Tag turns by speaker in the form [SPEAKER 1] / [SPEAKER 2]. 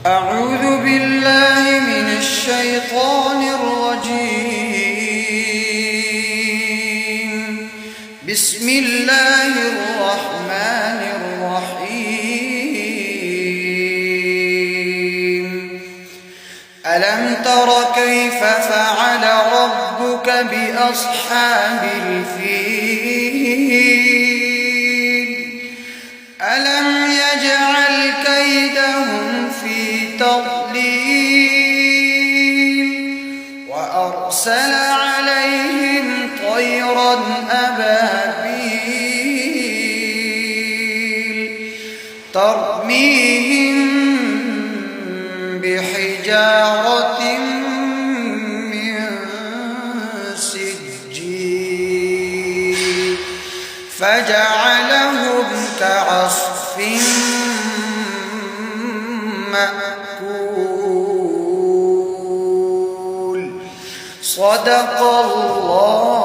[SPEAKER 1] أعوذ بالله من الشيطان الرجيم. بسم الله الرحمن الرحيم. ألم تر كيف فعل ربك بأصحاب الفيل؟ ألم يجعل كيدهم في تضليل وأرسل عليهم طيرا أبابيل ترميهم بحجارة من سجيل فجعلهم كعصف مأكول. صدق الله